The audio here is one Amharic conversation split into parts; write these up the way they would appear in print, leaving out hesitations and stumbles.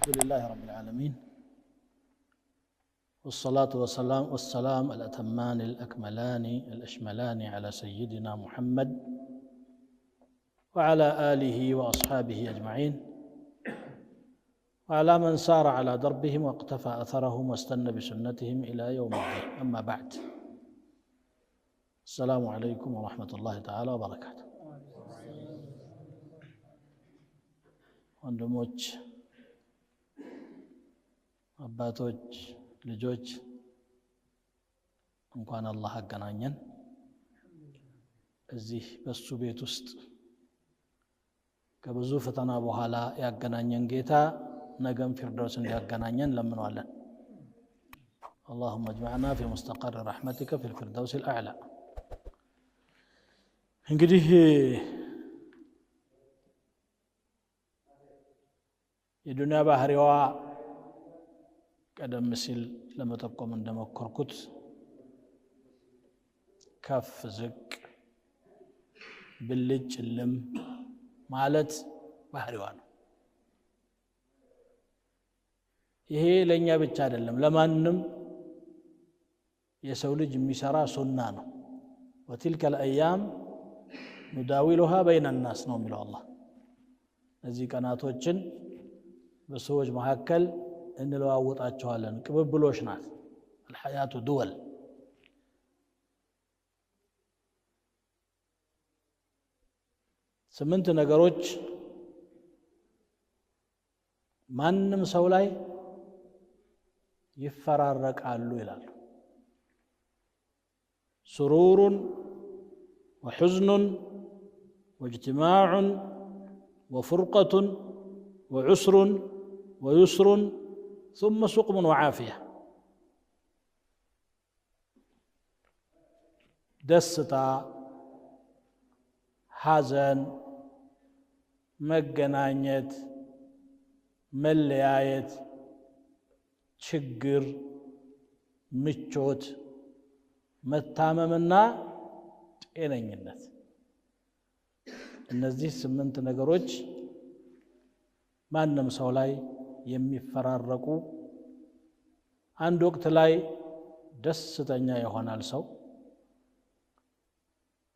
الحمد لله رب العالمين والصلاة والسلام الأتمان الأكملان الأشملان على سيدنا محمد وعلى آله وأصحابه أجمعين وعلى من سار على دربهم واقتفى أثرهم واستنى بسنتهم إلى يوم الدين. أما بعد، السلام عليكم ورحمة الله تعالى وبركاته. ወንድሞች፣ አባቶች፣ ልጆች እንኳን አላህ አገናኘን። እዚህ በሱ ቤት ውስጥ ከብዙ ፈተና በኋላ ያገናኘን ጌታ ነገም ፊርደውስ እንዲያገናኘን ለምንዋለን። اللهم اجمعنا في مستقر رحمتك في الفردوس الأعلى። እንግዲህ የዱንያ ባህሪዋ ቀደም ሲል ለመጠቆም እንደሞከርኩት ከፍ ዝቅ ብልጭ ልም ማለት ባህሪዋ ነው። ይሄ ለኛ ብቻ አይደለም፣ ለማንም የሰው ልጅ የሚሰራ ሱና ነው። وتلك الأيام نداولها بين الناس ነው የሚለው አላህ። እዚህ ቀናቶችን በሰዎች መካከል እንለዋወጣቸዋለን። ቅብብሎሽ ናት الحياة دول። ስምንት ነገሮች ማንም ሰው ላይ ይፈራረቃሉ ይላሉ። سرور وحزن واجتماع وفرقة وعسر ويسر ثم سقم وعافية። دستا حزن مجنانيت مليايت ችግር ምቾት መታመምና ጤነኝነት። እነዚህ ስምንት ነገሮች ማንም ሰው ላይ የሚፈራረቁ፣ አንድ ወቅት ላይ ደስተኛ ይሆናል ሰው፣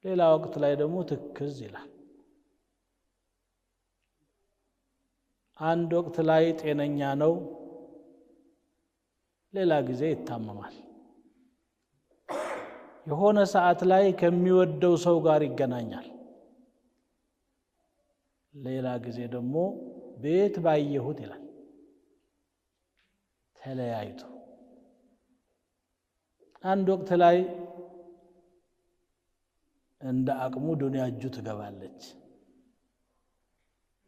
ሌላ ወቅት ላይ ደግሞ ትክዝ ይላል። አንድ ወቅት ላይ ጤነኛ ነው፣ ሌላ ጊዜ ይታመማል። የሆነ ሰዓት ላይ ከሚወደው ሰው ጋር ይገናኛል፣ ሌላ ጊዜ ደግሞ ቤት ባየሁት ይላል ተለያይቶ። አንድ ወቅት ላይ እንደ አቅሙ ዱንያ እጁ ትገባለች፣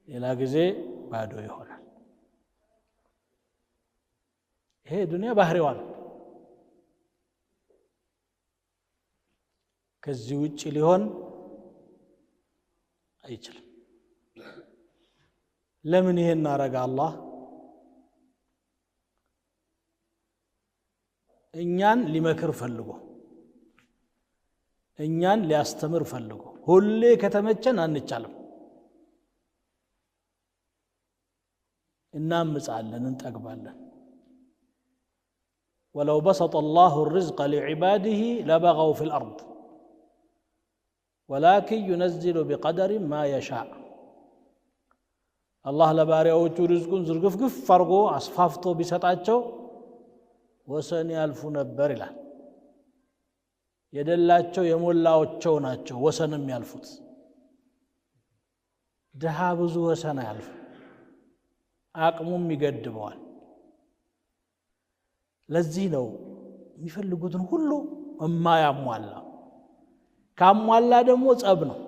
ሌላ ጊዜ ባዶ ይሆናል። ይሄ ዱንያ ባህሪዋ ነው። ከዚህ ውጭ ሊሆን አይችልም። ለምን ይሄን አረጋ አላህ? እኛን ሊመክር ፈልጎ፣ እኛን ሊያስተምር ፈልጎ። ሁሌ ከተመቸን አንቻልም፣ እናምጻለን፣ እንጠግባለን። ولو بسط الله الرزق لعباده لبغوا في الأرض ولكن ينزل بقدر ما يشاء። الله ለባሪያዎቹ ርዝቁን ዝርግፍግፍ አርጎ አስፋፍቶ ቢሰጣቸው ወሰን ያልፉ ነበር ይላል። የደላቸው የሞላቸው ናቸው ወሰንም ያልፉት። ድሃ ብዙ ወሰን ያልፉ፣ አቅሙም ይገድበዋል። ለዚህ ነው የሚፈልጉትን ሁሉ እማያሟላ። ካሟላ ደግሞ ጸብ ነው።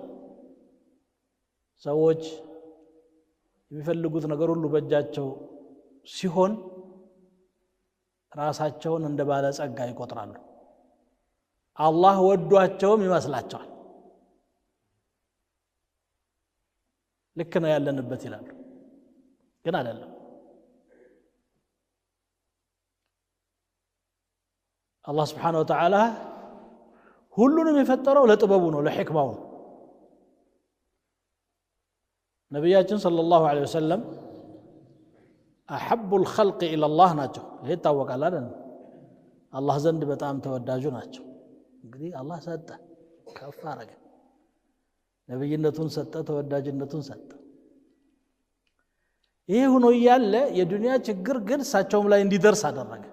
ሰዎች የሚፈልጉት ነገር ሁሉ በእጃቸው ሲሆን ራሳቸውን እንደ ባለጸጋ ይቆጥራሉ። አላህ ወዷቸውም ይመስላቸዋል። ልክ ነው ያለንበት ይላሉ፣ ግን አይደለም። አላህ ስብሓነሁ ወተዓላ ሁሉንም የፈጠረው ለጥበቡ ነው፣ ለሕክማው ነው። ነቢያችን ሰለላሁ ዐለይሂ ወሰለም أحب الخلق إلى الله ናቸው ይሄ ታወቃል አይደል አላህ ዘንድ በጣም ተወዳጁ ናቸው እንግዲህ አላህ ሰጠ ከፍ አረገ ነብይነቱን ሰጠ ተወዳጅነቱን ሰጠ ይሄ ሆኖ ያለ የዱንያ ችግር ግን እሳቸውም ላይ እንዲደርስ አደረገ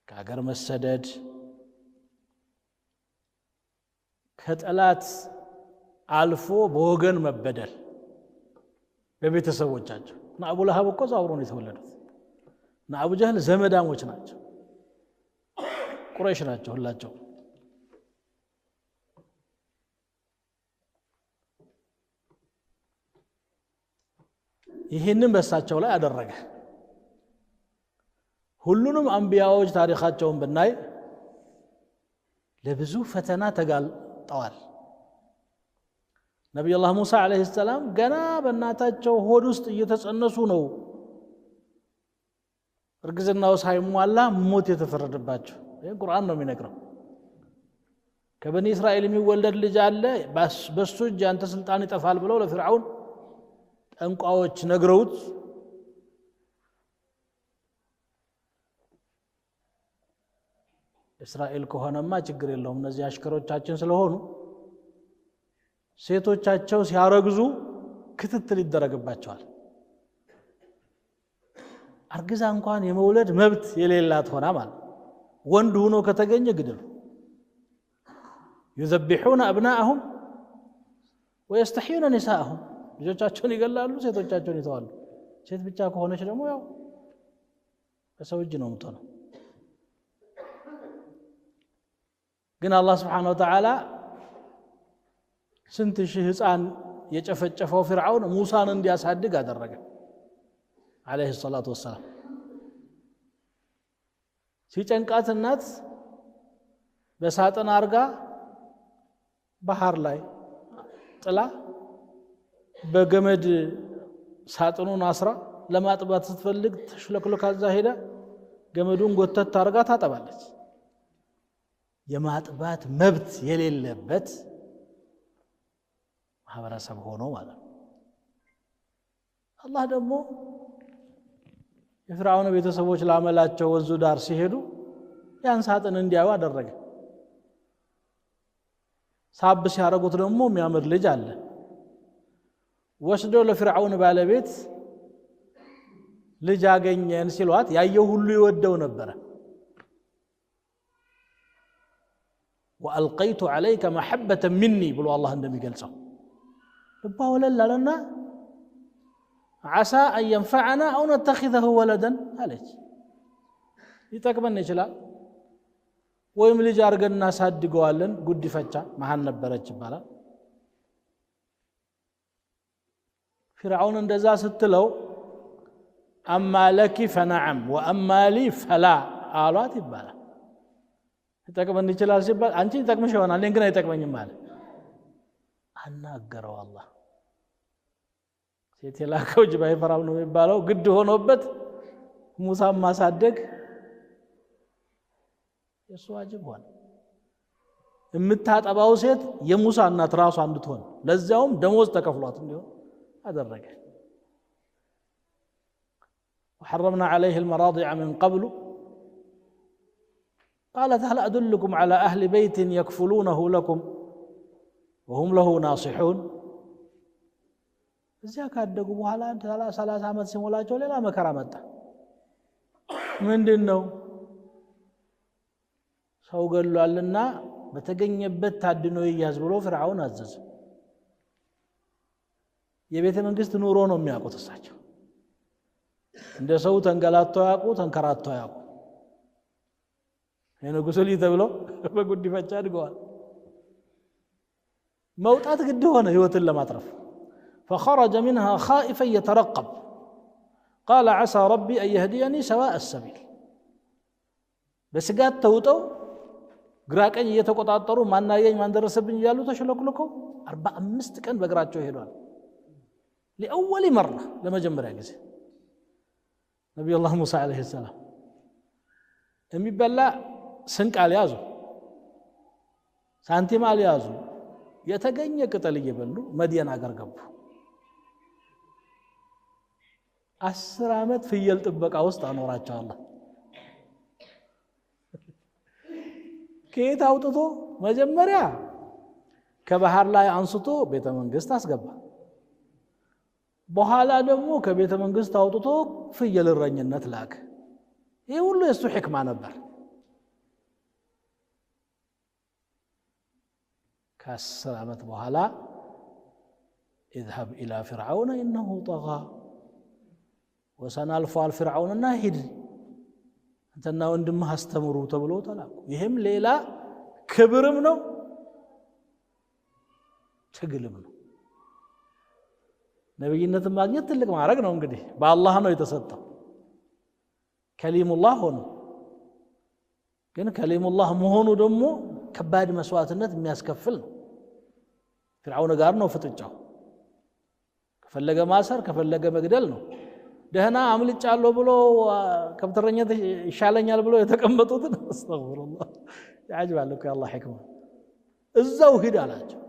ከሀገር መሰደድ ከጠላት አልፎ በወገን መበደል በቤተሰቦቻቸው እና አቡ ለሃብ እኮ ዛውሮ ነው የተወለዱት እና አቡ ጀህል ዘመዳሞች ናቸው ቁረይሽ ናቸው ሁላቸው ይሄንን በሳቸው ላይ አደረገ ሁሉንም አንቢያዎች ታሪካቸውን ብናይ ለብዙ ፈተና ተጋልጠዋል ነብዩ አላህ ሙሳ አለይሂ ሰላም ገና በእናታቸው ሆድ ውስጥ እየተጸነሱ ነው እርግዝናው ሳይሟላ ሞት የተፈረደባቸው ይሄ ቁርአን ነው የሚነግረው ከበኒ እስራኤል የሚወለድ ልጅ አለ በሱ እጅ አንተ ስልጣን ይጠፋል ብለው ለፍርዓውን ጠንቋዎች ነግረውት እስራኤል ከሆነማ ችግር የለውም እነዚህ አሽከሮቻችን ስለሆኑ ሴቶቻቸው ሲያረግዙ ክትትል ይደረግባቸዋል አርግዛ እንኳን የመውለድ መብት የሌላት ሆና ማለት ወንድ ሆኖ ከተገኘ ግድሉ يذبحون أبناءهم ويستحيون نساءهم ልጆቻቸውን ይገላሉ ሴቶቻቸውን ይተዋሉ ሴት ብቻ ከሆነች ደግሞ ያው በሰው እጅ ነው የምትሆነው ግን አላህ Subhanahu Wa Ta'ala ስንት ሺህ ህፃን የጨፈጨፈው ፍርዓውን ሙሳን እንዲያሳድግ አደረገ عليه الصلاة والسلام ሲጨንቃት እናት በሳጥን አርጋ ባህር ላይ ጥላ በገመድ ሳጥኑን አስራ ለማጥባት ስትፈልግ ተሽለክሎካ እዛ ሄዳ ገመዱን ጎተት አርጋ ታጠባለች የማጥባት መብት የሌለበት ማህበረሰብ ሆኖ ማለት ነው አላህ ደግሞ የፍርዓውን ቤተሰቦች ላመላቸው ወንዙ ዳር ሲሄዱ ያን ሳጥን እንዲያዩ አደረገ ሳብ ሲያረጉት ደግሞ የሚያምር ልጅ አለ ወስዶ ለፍርዓውን ባለቤት ልጅ አገኘን ሲሏት ያየው ሁሉ ይወደው ነበር وألقيت عليك محبة مني بلو الله عندما يقلصه لبا ولا لنا عسى أن ينفعنا أو نتخذه ولدا عليك يتكبن يشلال ወይም ልጅ አርገና ሳድገዋለን ጉድፈቻ መሐን ነበረች ይባላል ፍርዓውን እንደዛ ስትለው አማ ለኪ ፈነዓም ወአማ ሊ ፈላ አሏት ይባላል ይተከበን ይችላል ሲባል አንቺ ይተከምሽ ይሆናል ግን አይተከመኝም ማለት አናገረው አላህ ሴት የላከው ጅባይ ፈራው ነው የሚባለው ግድ ሆኖበት ሙሳ ማሳደግ የሱ ዋጅብ ሆነ የምታጠባው ሴት የሙሳ እናት ራሷ እንድትሆን ለዛውም ደሞዝ ተከፍሏት እንዲሆን አደረገ وحرمنا عليه المراضع من قبل قالت هل أدلكم على أهل بيت يكفلونه لكم وهم له ناصحون እዚያ ካደጉ በኋላ 30 ዓመት ሲሞላቸው ሌላ መከራ መጣ ምንድነው ሰው ገሏልና በተገኘበት ታድኖ ይያዝ ብሎ ፍርዓውን አዘዘ የቤተ መንግስት ኑሮ ነው የሚያውቁት እሳቸው እንደ ሰው ተንገላተው ያውቁ ተንከራተው ያውቁ የንጉሥ ልጅ ተብሎ በጉዲፈቻ አድገዋል መውጣት ግድ ሆነ ህይወትን ለማትረፍ فخرج منها خائفا يترقب قال عسى ربي أن يهديني سواء السبيل በስጋት ተውጠው ግራቀኝ እየተቆጣጠሩ ማናየኝ ማን ደረሰብኝ ይያሉ ተሽለክልከው 45 ቀን በእግራቸው ሄዷል لأول مرة ለመጀመሪያ ጊዜ ነብዩ አላህ ሙሳ አለይሂ ሰላም የሚበላ ስንቅ አልያዙ ሳንቲም አልያዙ የተገኘ ቅጠል እየበሉ መዲና አገር ገቡ 10 ዓመት ፍየል ጥበቃ ውስጥ አኖራቸው አላህ ከየት አውጥቶ መጀመሪያ ከባህር ላይ አንስቶ ቤተ መንግስት አስገባ በኋላ ደግሞ ከቤተ መንግስት አውጥቶ ፍየል እረኝነት ላከ ይሄ ሁሉ የሱ ሕክማ ነበር ከ10 ዓመት በኋላ اذهب الى فرعون انه طغى وسنالف فرعون እና ሂድ አንተና ወንድምህ አስተምሩ ተብሎ ተላኩ ይሄም ሌላ ክብርም ነው ትግልም ነው ነብይነትን ማግኘት ትልቅ ማዕረግ ነው እንግዲህ በአላህ ነው የተሰጠው ከሊሙላህ ሆኖ ግን ከሊሙላህ መሆኑ ደግሞ ከባድ መስዋዕትነት የሚያስከፍል ነው ፍርዓውን ጋር ነው ፍጥጫው ከፈለገ ማሰር ከፈለገ መግደል ነው ደህና አምልጫለሁ ብሎ ከብትረኛት ይሻለኛል ብሎ የተቀመጡትን አስተግፍሩላህ ያጅባል እኮ ያላህ ሕክማ እዛው ሂድ አላቸው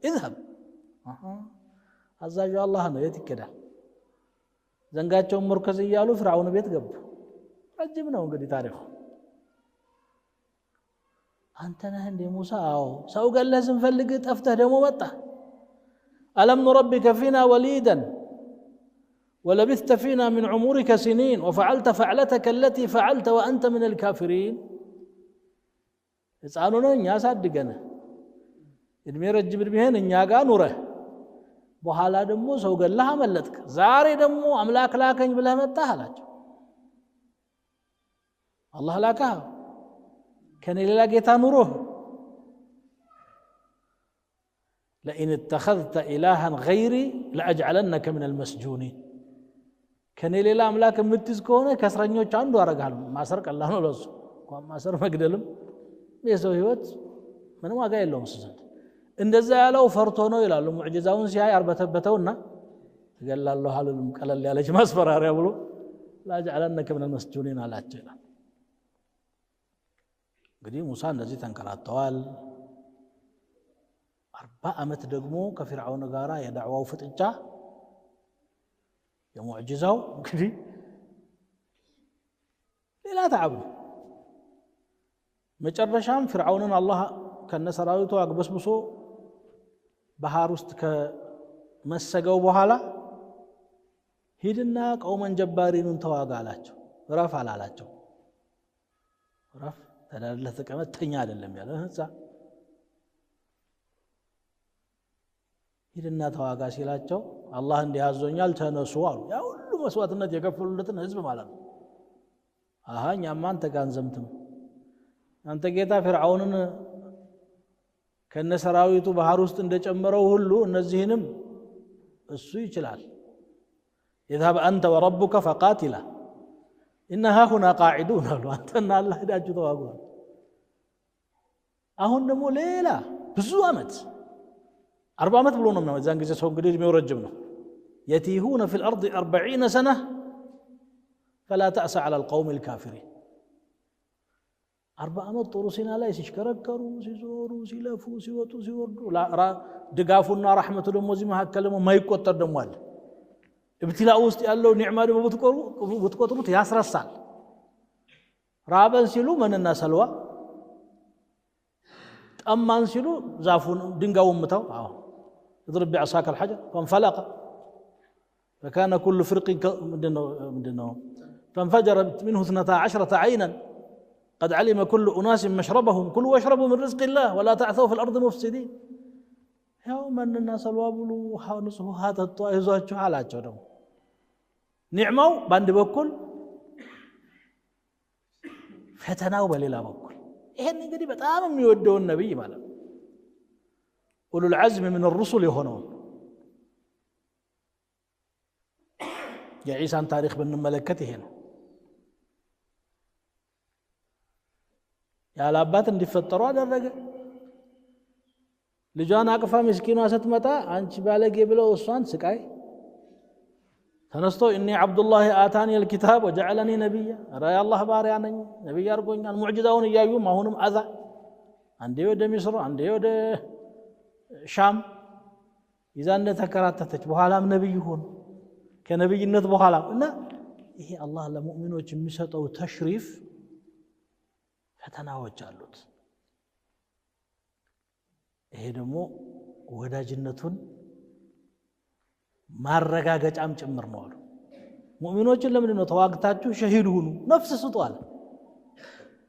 اذهب አዛዡ አላህ ነው የት ይከዳል ዘንጋቸውን መርከዝ ይያሉ ፍርዓውን ቤት ገቡ ረጅም ነው እንግዲህ ታሪኩ አንተ ነህ እንደ ሙሳ አዎ ሰው ገለህ ስንፈልግ ጠፍተህ ደግሞ መጣ ألم نربك فينا وليدا ولبثت فينا من عمرك سنين وفعلت فعلتك التي فعلت وأنت من الكافرين يسألون እኛ ሳድገነ እድሜ ረጅም እድሜህን እኛ ጋር ኑረህ በኋላ ደግሞ ሰው ገለህ አመለጥክ ዛሬ ደግሞ አምላክ ላከኝ ብለህ መጣህ አላቸው አላህ ላካ ከኔ ሌላ ጌታ ኑሮህ لئن اتخذت إلها غيري لأجعلنك من المسجونين كان ሌላ አምላክ የምትይዝ ከሆነ ከእስረኞች አንዱ አረጋለሁ ማሰር ቀላል ነው ለሱ እንኳን ማሰር መግደልም የሰው ህይወት ምንም ዋጋ የለውም ዘንድ እንደዛ ያለው ፈርቶ ነው ይላሉ ሙዕጂዛውን ሲያይ አርበተበተውና ይገላልሁ አለልም ቀለል ያለች ማስፈራሪያ ብሎ ላجعلنك من المسجونين አላቸው ይላል እንግዲህ ሙሳ እንደዚህ ተንከራተዋል 40 ዓመት ደግሞ ከፍርዓውን ጋራ የዳዕዋው ፍጥጫ የሙዕጂዛው እንግዲህ ሌላ ተዓብ መጨረሻም ፍርዓውንን አላህ ከነሰራዊቱ አግበስብሶ ባህር ውስጥ ከመሰገው በኋላ ሂድና ቀውመን ጀባሪኑን ተዋጋ አላቸው ረፍ አላላቸው ረፍ ተዳለህ ተቀመጠኛ አይደለም ያለ ህንጻ ሂድና ተዋጋ ሲላቸው አላህ እንዲያዞኛል ተነሱ አሉ ያ ሁሉ መስዋዕትነት የከፈሉለትን ህዝብ ማለት ነው አሃኛማ አንተ ጋንዘምትም አንተ ጌታ ፍርዓውንን ከነሰራዊቱ ባህር ውስጥ እንደጨመረው ሁሉ እነዚህንም እሱ ይችላል اذهب انت وربك فقاتلا انها هنا قاعدون انتنا الله ሄዳችሁ ተዋጉ አሁን ደግሞ ሌላ ብዙ አመት 40 ዓመት ብሎ ነው እዛን ጊዜ ሰው እንግዲህ እድሜው ረጅም ነው يتيهون في الارض 40 سنه فلا تأس على القوم الكافرين 40 ዓመት ጦሩ ሲና ላይ ሲሽከረከሩ ሲዞሩ ሲለፉ ሲወጡ ሲወርዱ ድጋፉና ረህመቱ ደግሞ እዚህ መሐከል ደግሞ ማይቆጠር ደግሞ አለ ابتلاء ውስጥ ያለው ኒዕማ ደግሞ ብትቆጥሩት ያስረሳል ራበን ሲሉ መንና ሰልዋ ጠማን ሲሉ ዛፉን ድንጋዩን ምታው አዎ اضرب بعصاك الحجر فانفلق فكان كل فرق مدنو فانفجرت منه 12 عينا قد علم كل أناس مشربهم كلوا واشربوا من رزق الله ولا تعثوا في الأرض مفسدين يوم أن الناس الوابلوا وحاولوا هذا الطائزات حالاتهم ደግሞ ኒዕማው ባንድ በኩል ፈተናው በሌላ በኩል ይሄን እንግዲህ በጣም የሚወደው ነብይ ማለት ነው ኡሉል ዐዝም من الرسل የሆነው የኢሳን ታሪክ ብንመለከት ይሄ ነው ያለ አባት እንዲፈጠሩ አደረገ ልጇን አቅፋ ምስኪኗ ስትመጣ አንቺ ባለጌ ብለው እሷን ስቃይ ተነስቶ እኔ አብዱላህ አታኒ الكتاب وجعلني نبيا ራ ያላህ ባሪያ ነኝ ነብይ አርጎኛል ሙዕጂዛውን እያዩም አሁንም አዛ አንዴ ወደ ሚስር አንዴ ወደ ሻም ይዛን ተከራተተች በኋላም ነብይ ሆነ ከነብይነት በኋላ እና ይሄ አላህ ለሙእሚኖች የሚሰጠው ተሽሪፍ ፈተናዎች አሉት። ይሄ ደግሞ ወዳጅነቱን ማረጋገጫም ጭምር ነው አሉ። ሙእሚኖችን ለምንድን ነው ተዋግታችሁ ሸሂድ ሁኑ ነፍስ ስጡ አለ።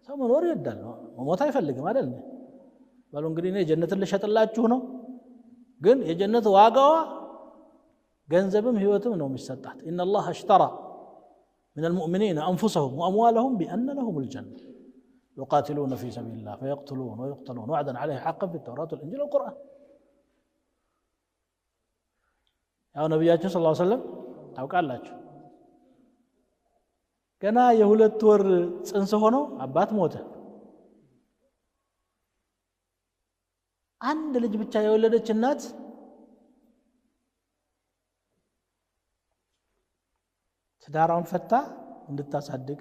ሰው መኖር ይወዳል፣ መሞት አይፈልግም አይደል? ባሉ እንግዲህ እኔ ጀነትን ልሸጥላችሁ ነው፣ ግን የጀነት ዋጋዋ ገንዘብም ህይወትም ነው የሚሰጣት። ኢነላህ አሽተራ من المؤمنين أنفسهم وأموالهم بأن لهم الجنة يقاتلون في سبيل الله فيقتلون ويقتلون وعدا عليه حقا في التوراة والإنجيل والقرآن. يا نبياتنا صلى الله عليه وسلم أو قال لك كنا يهولت ور ጽንስ ሆነው አባት ሞተ። አንድ ልጅ ብቻ የወለደች እናት ትዳራውን ፈታ እንድታሳድግ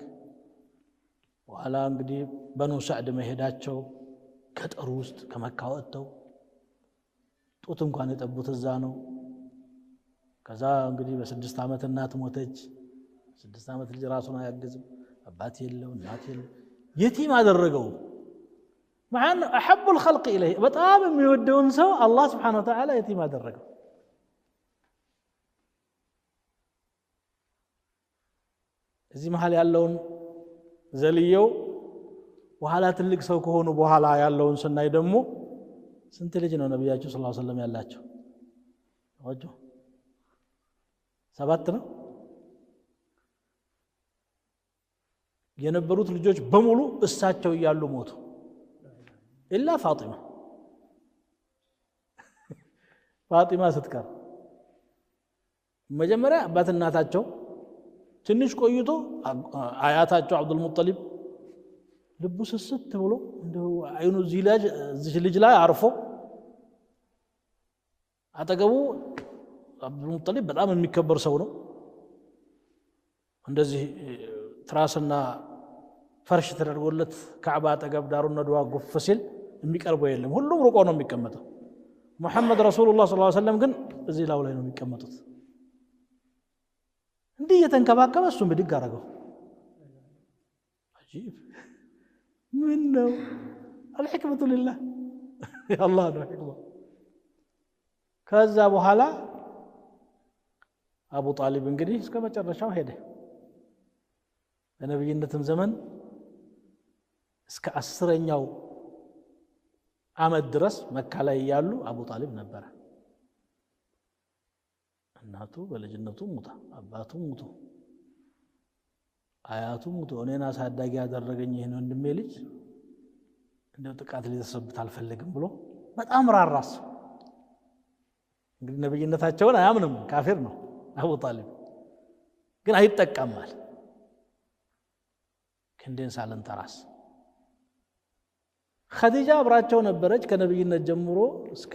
በኋላ እንግዲህ በኑ ሰዕድ መሄዳቸው ገጠሩ ውስጥ ከመካ ወጥተው ጡት እንኳን የጠቡት እዛ ነው። ከዛ እንግዲህ በ6 ዓመት እናት ሞተች። 6 ዓመት ልጅ ራሱን አያግዝም፣ አባት የለው እናት የለው፣ የቲም አደረገው። ማን احب الخلق اليه በጣም የሚወደውን ሰው አላህ Subhanahu Wa Ta'ala የቲም አደረገው። እዚህ መሃል ያለውን ዘልየው በኋላ ትልቅ ሰው ከሆኑ በኋላ ያለውን ስናይ ደግሞ ስንት ልጅ ነው ነብያችን ሰለላሁ ዐለይሂ ወሰለም ያላቸው? ወጆ 7 ነው የነበሩት ልጆች በሙሉ እሳቸው እያሉ ሞቱ። ኢላ ፋጢማ ስትቀር መጀመሪያ አባት እናታቸው ትንሽ ቆይቶ አያታቸው አብዱል ሙጠሊብ ልቡ ስስት ብሎ እንደው አይኑ እዚህ ልጅ ላይ አርፎ አጠገቡ አብዱል ሙጠሊብ በጣም የሚከበር ሰው ነው። እንደዚህ ትራስና ፈርሽ ተደርጎለት ካዕባ አጠገብ ዳሩን ነድዋ ጉፍ ሲል የሚቀርበው የለም፣ ሁሉም ሩቆ ነው የሚቀመጠው። ሙሐመድ ረሱሉላህ ሰለላሁ ዐለይሂ ወሰለም ግን እዚህ ላው ላይ ነው የሚቀመጡት። እንዲህ የተንከባከበ እሱን ብድግ አደረገው። አጂብ ምን ነው الحكمة لله يا الله ነው ሕክማ። ከዛ በኋላ አቡ ጣሊብ እንግዲህ እስከ መጨረሻው ሄደ። በነብይነትም ዘመን እስከ 10ኛው ዓመት ድረስ መካ ላይ ያሉ አቡ ጣሊብ ነበር። እናቱ በልጅነቱ ሙታ፣ አባቱ ሙቶ፣ አያቱ ሙቶ፣ እኔን አሳዳጊ ያደረገኝ ይሄን ወንድሜ ልጅ እንደው ጥቃት ሊደርስበት አልፈልግም ብሎ በጣም ራራስ። እንግዲህ ነብይነታቸውን አያምንም፣ ካፊር ነው አቡ ጣሊብ፣ ግን አይጠቀማል። ክንዴን ሳልንተራስ ኸዲጃ አብራቸው ነበረች ከነብይነት ጀምሮ እስከ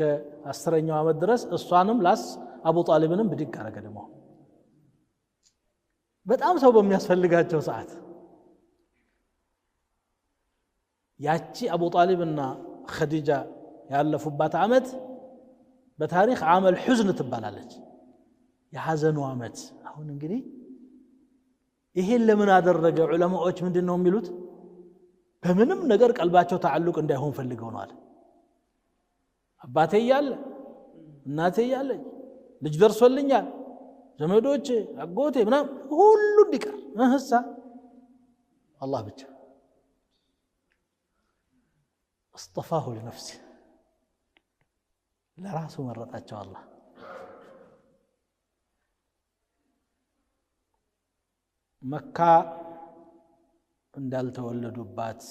10ኛው ዓመት ድረስ። እሷንም ላስ አቡ ጣሊብንም ብድግ አረገ። ደግሞ በጣም ሰው በሚያስፈልጋቸው ሰዓት ያቺ አቡ ጣሊብና ኸዲጃ ያለፉባት ዓመት በታሪክ ዓመል ሑዝን ትባላለች፣ የሐዘኑ ዓመት። አሁን እንግዲህ ይሄን ለምን አደረገ? ዑለማዎች ምንድነው የሚሉት? በምንም ነገር ቀልባቸው ተዓልቅ እንዳይሆን ፈልገው ነው አለ። አባቴ ያለ እናቴ ያለ ልጅ ደርሶልኛል፣ ዘመዶቼ አጎቴ ምናም ሁሉ እንዲቀር እህሳ አላህ ብቻ اصطفاه لنفسه ለራሱ መረጣቸው አላህ። መካ እንዳልተወለዱባት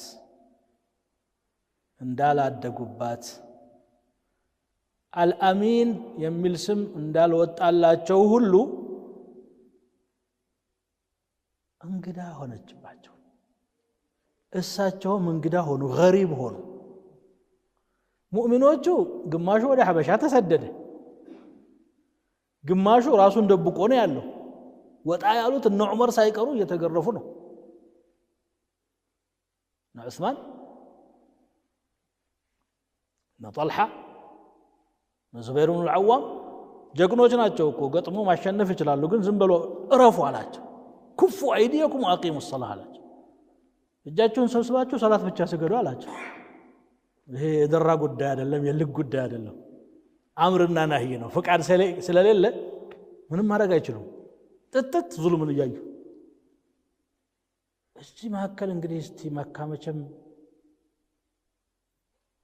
እንዳላደጉባት አልአሚን የሚል ስም እንዳልወጣላቸው ሁሉ እንግዳ ሆነችባቸው። እሳቸውም እንግዳ ሆኑ፣ ገሪብ ሆኑ። ሙእሚኖቹ ግማሹ ወደ ሐበሻ ተሰደደ፣ ግማሹ ራሱን ደብቆ ነው ያለው። ወጣ ያሉት እነ ዑመር ሳይቀሩ እየተገረፉ ነው። እነ ዑስማን እነ ጠልሓ እነ ዙበይር ብኑ ልዓዋም ጀግኖች ናቸው እኮ ገጥሞ ማሸነፍ ይችላሉ፣ ግን ዝም ብሎ እረፉ አላቸው። ኩፉ አይዲየኩም ወአቂሙ الصلاة አላቸው። እጃችሁን ሰብስባችሁ ሰላት ብቻ ስገዱ አላቸው። ይሄ የደራ ጉዳይ አይደለም፣ የልግ ጉዳይ አይደለም። አምርና ናህይ ነው። ፍቃድ ስለሌለ ምንም ማድረግ አይችሉም። ጥጥት ዙልምን እያዩ እስቲ መካከል እንግዲህ እስቲ መካ መቼም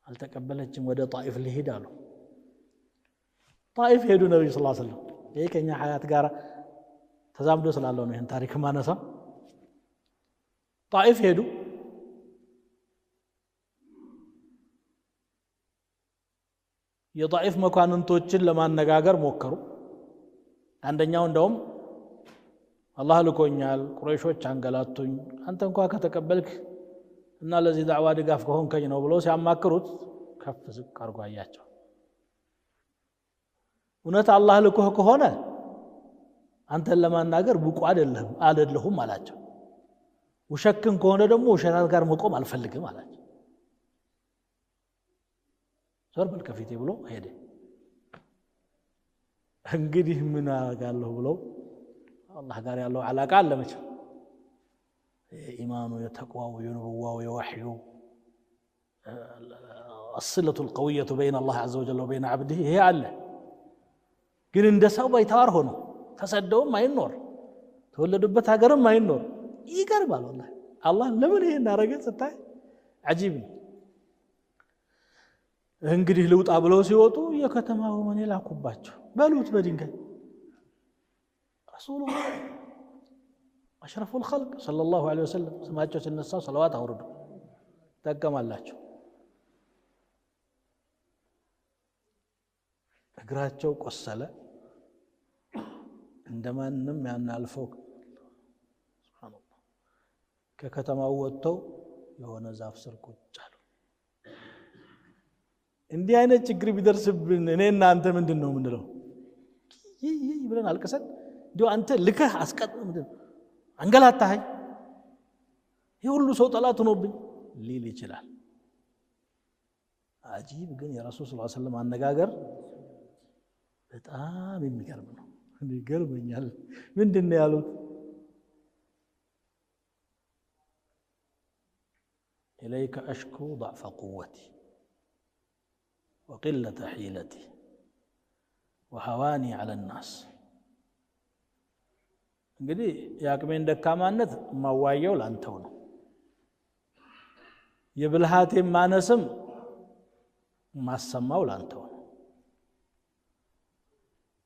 አልተቀበለችም፣ ወደ ጣኢፍ ሊሄድ አሉ። ጣኢፍ ሄዱ ነብዩ ሰለላሁ ዐለይሂ ወሰለም። ይሄ ከኛ ሐያት ጋር ተዛምዶ ስላለው ነው ይሄን ታሪክ ማነሳ። ጣኢፍ ሄዱ። የጣኢፍ መኳንንቶችን ለማነጋገር ሞከሩ። አንደኛው እንደውም አላህ ልኮኛል፣ ቁረይሾች አንገላቱኝ፣ አንተ እንኳን ከተቀበልክ እና ለዚህ ዳዕዋ ድጋፍ ከሆንከኝ ነው ብሎ ሲያማክሩት ከፍ ዝቅ አድርጎ አያቸው። እውነት አላህ ልኮህ ከሆነ አንተን ለማናገር ብቁ አይደለሁም አላቸው። ውሸክን ከሆነ ደግሞ ውሸታት ጋር መቆም አልፈልግም አላቸው። ዞር በል ከፊቴ ብሎ ሄደ። እንግዲህ ምን አደርጋለሁ ብለው አላህ ጋር ያለው ዓላቃ አለ መቼም ኢማኑ የተቅዋው የኑቡዋው የወሕዩ الصلة القوية بين الله عز وجل وبين عبده هي አለ። ግን እንደ ሰው ባይታዋር ሆኖ ተሰደውም አይኖር ተወለዱበት ሀገርም አይኖር ይገርማል። والله አላህ ለምን ይሄን አረገ ስታይ عجيب። እንግዲህ ልውጣ ብለው ሲወጡ የከተማው ምን ላኩባቸው በሉት በድንጋይ رسول الله أشرف الخلق صلى الله عليه وسلم سمعتوا سنساو صلوات أوردوا تقم الله እግራቸው ቆሰለ። እንደማንም ያን አልፈው ሱብሃንአላህ ከከተማው ወጥተው የሆነ ዛፍ ስር ቁጭ አሉ። እንዲህ አይነት ችግር ቢደርስብን እኔና አንተ ምንድነው የምንለው? ይይ ብለን አልቀሰን ዲው አንተ ልከህ አስቀጥ ምንድነው አንገላታኸኝ፣ ይህ ሁሉ ሰው ጠላት ሆኖብኝ ሊል ይችላል። አጂብ ግን የረሱል ሰለላሁ ዐለይሂ ወሰለም አነጋገር በጣም የሚገርም ነው። ይገርመኛል። ምንድነው ያሉት? إليك أشكو ضعف قوتي وقلة حيلتي وهواني على الناس እንግዲህ ያቅሜን ደካማነት ማዋየው ላንተው ነው፣ የብልሃቴን ማነስም ማሰማው ላንተው ነው፣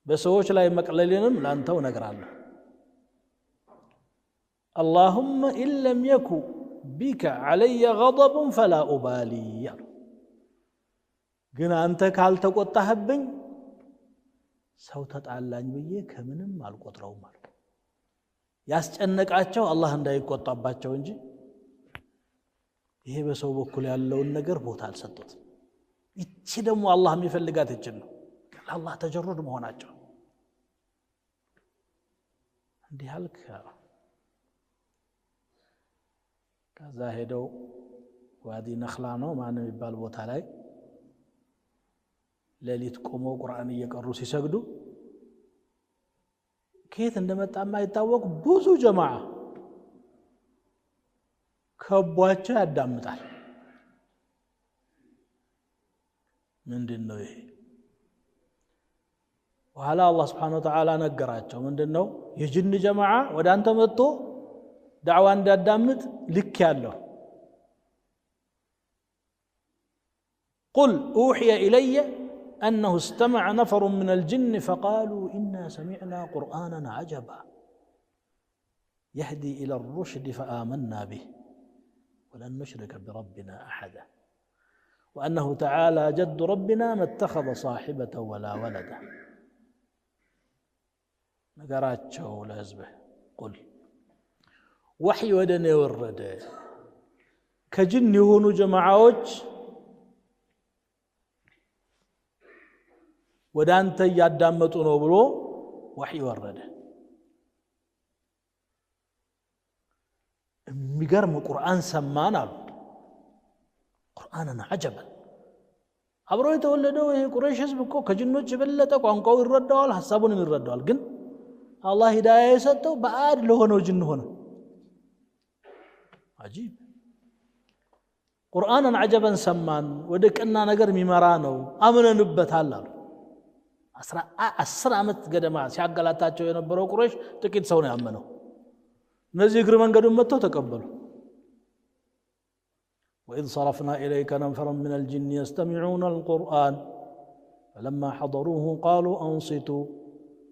በሰዎች ላይ መቅለልንም ላንተው ነግራለሁ። اللهم إن لم يكن بك علي غضب فلا أبالي ግን አንተ ካልተቆጣህብኝ ሰው ተጣላኝ ብዬ ከምንም አልቆጥረውም አለ። ያስጨነቃቸው አላህ እንዳይቆጣባቸው እንጂ ይሄ በሰው በኩል ያለውን ነገር ቦታ አልሰጡትም። እቺ ደግሞ አላህ የሚፈልጋት እቺ ነው። አላህ ተጀሩድ መሆናቸው እንዲህ አልክ። ከዛ ሄደው ዋዲ ነኽላ ነው ማንም ይባል ቦታ ላይ ሌሊት ቆመው ቁርአን እየቀሩ ሲሰግዱ ከየት እንደመጣማ አይታወቅ ብዙ ጀማዓ ከቧቸው ያዳምጣል። ምንድነው ይሄ? ወኋላ አላህ Subhanahu Wa Ta'ala ነገራቸው። ምንድነው? የጅን ጀማዓ ወደ አንተ መጥቶ ዳዕዋ እንዳዳምጥ ልክ ያለው قل أوحي إلي أنه استمع نفر من الجن فقالوا إنا سمعنا قرآنا عجبا يهدي إلى الرشد فآمنا به ولن نشرك بربنا أحدا وأنه تعالى جد ربنا ما اتخذ صاحبة ولا ولدا نقراتشو لهزبه قل وحي ودني ورد كجن يهونوا جماعوج ወደ አንተ ያዳመጡ ነው ብሎ ወህይ ወረደ። የሚገርም ቁርአን ሰማን አሉ። ቁርአንን አጀበን አብሮ የተወለደው ይሄ ቁረይሽ ህዝብ እኮ ከጅኖች የበለጠ ቋንቋው ይረዳዋል፣ ሐሳቡንም ይረዳዋል። ግን الله هداية يسطو بعد لهونه جن هنا عجيب قرآنا عجبا سمان ودك أننا نقر ممرانو أمنا نبت هلال أسرع عمت قدما شاقلاتاتشو ينبرو قريش تكيد سوني أمنو نزي قرمان قدوم متو تقبلوا وإذ صرفنا إليك نفرا من الجن يستمعون القرآن فلما حضروه قالوا أنصتوا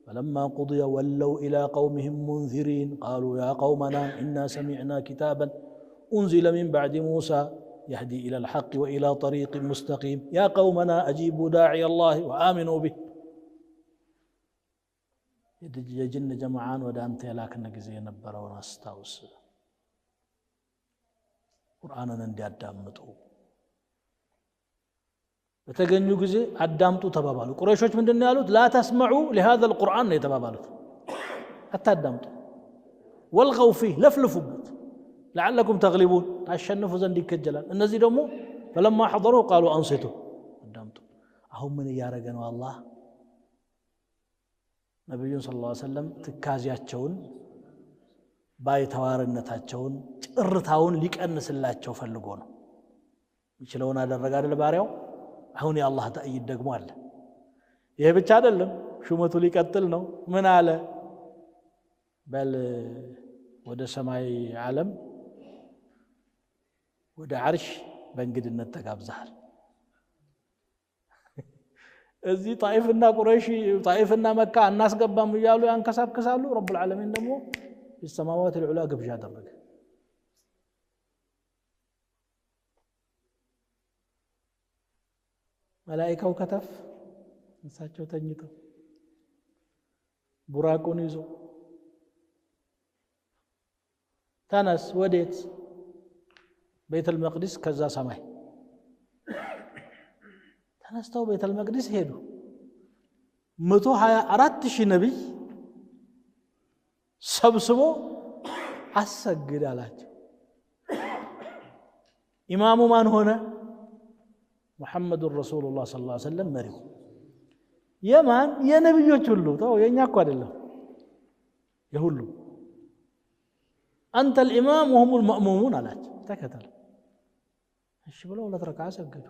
فلما قضي ولوا إلى قومهم منذرين قالوا يا قومنا إنا سمعنا كتابا أنزل من بعد موسى يهدي إلى الحق وإلى طريق مستقيم يا قومنا أجيبوا داعي الله وآمنوا به يجن جمعان ودانت لكن نجزي نبرون استاوس قرآننا ندي أدامتو بتجنّو جزء أدامتو تبابالو قريشوش من دنيا قالوا لا تسمعوا لهذا القرآن يتبابالو حتى أدامتو والغوا فيه لفلفوا بيت لعلكم تغلبون تشنفوا زندي كجلان النزي دمو فلما حضروا قالوا أنصتوا أدامتو أهم من يارجن والله نبي صلى الله عليه وسلم تكازياتشون باي توارنتاچون ጭርታውን ሊቀንስላቸው ፈልጎ ነው ይችላውና አደረጋ አይደል ባሪያው አሁን የአላህ ተአይድ ደግሞ አለ ይሄ ብቻ አይደለም ሹመቱ ሊቀጥል ነው ምን አለ በል ወደ ሰማይ ዓለም ወደ አርሽ በእንግድነት ተጋብዘሃል እዚህ ጣይፍና ቁረይሽ ጣይፍና መካ እናስገባም ይያሉ ያንከሳከሳሉ ረብ العالمين ደግሞ في السماوات العلى قبجة درجة ملائكة وكتف نساتشو تنجتو براكون يزو تنس وديت بيت المقدس كذا سماي تنستو بيت المقدس هيدو 124,000 نبي ሰብስቦ አሰግድ አላቸው ኢማሙ ማን ሆነ ሙሐመድ ረሱላህ ሰለላሁ ዐለይሂ ወሰለም መሪው የማን የነብዮች ሁሉ ታው የኛ እኮ አይደለም የሁሉ አንተ الامام وهم المأمومون አላቸው ተከተል እሺ ብለው ለተረካ ሰገዱ